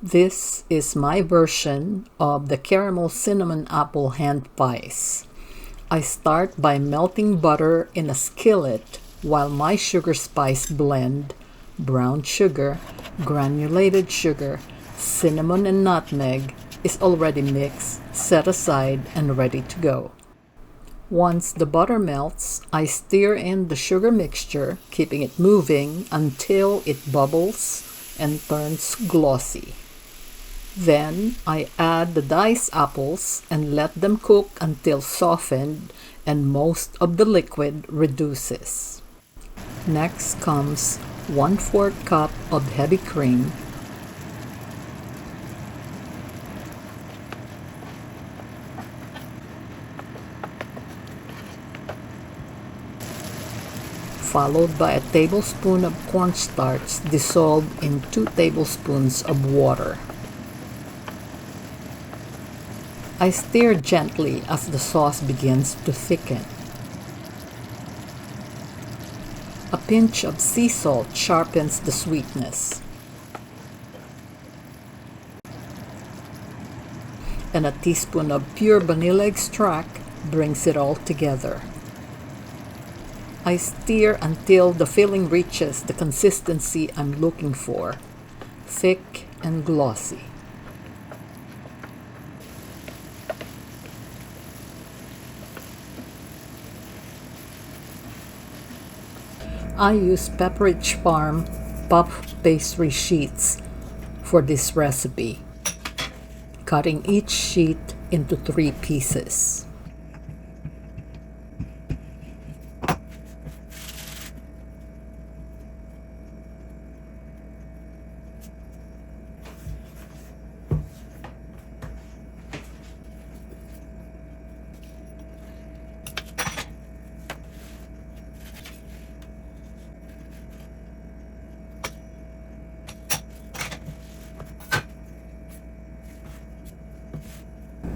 This is my version of the caramel cinnamon apple hand pies. I start by melting butter in a skillet while my sugar spice blend, brown sugar, granulated sugar, cinnamon and nutmeg is already mixed, set aside, and ready to go. Once the butter melts, I stir in the sugar mixture, keeping it moving until it bubbles and turns glossy. Then I add the diced apples and let them cook until softened and most of the liquid reduces. Next comes 1/4 cup of heavy cream, followed by a tablespoon of cornstarch dissolved in 2 tablespoons of water. I stir gently as the sauce begins to thicken. A pinch of sea salt sharpens the sweetness, and a teaspoon of pure vanilla extract brings it all together. I stir until the filling reaches the consistency I'm looking for, thick and glossy. I use Pepperidge Farm puff pastry sheets for this recipe, cutting each sheet into 3 pieces.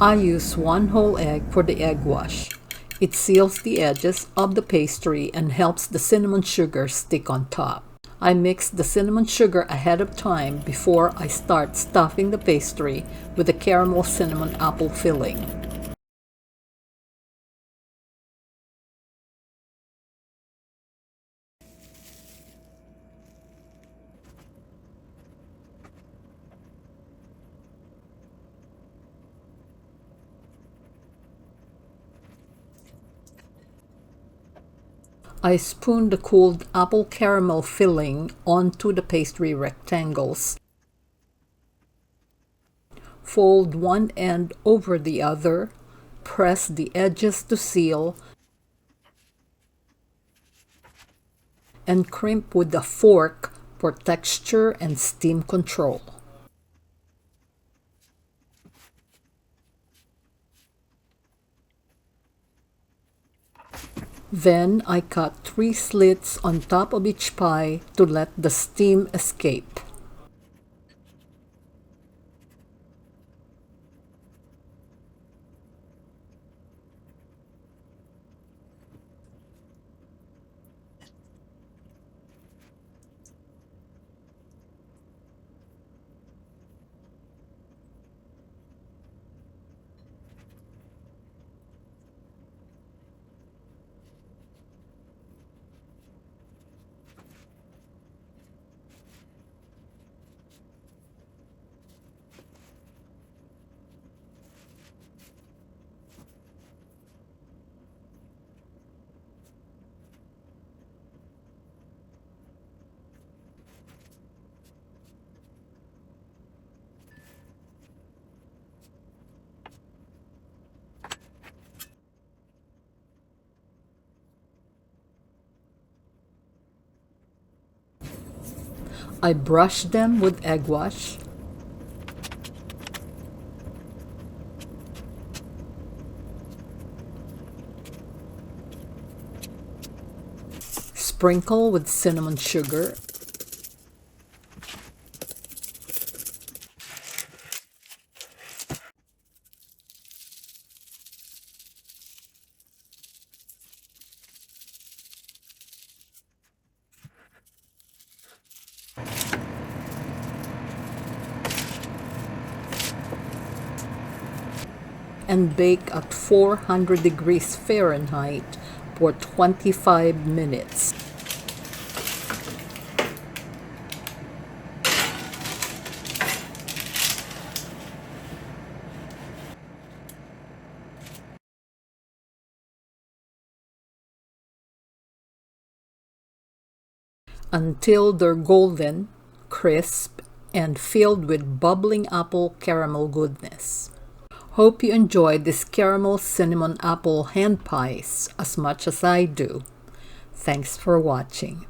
I use 1 whole egg for the egg wash. It seals the edges of the pastry and helps the cinnamon sugar stick on top. I mix the cinnamon sugar ahead of time before I start stuffing the pastry with the caramel cinnamon apple filling. I spoon the cooled apple caramel filling onto the pastry rectangles. Fold one end over the other, press the edges to seal, and crimp with a fork for texture and steam control. Then I cut 3 slits on top of each pie to let the steam escape. I brush them with egg wash, sprinkle with cinnamon sugar, and bake at 400 degrees Fahrenheit for 25 minutes. Until they're golden, crisp, and filled with bubbling apple caramel goodness. Hope you enjoyed this caramel cinnamon apple hand pies as much as I do. Thanks for watching.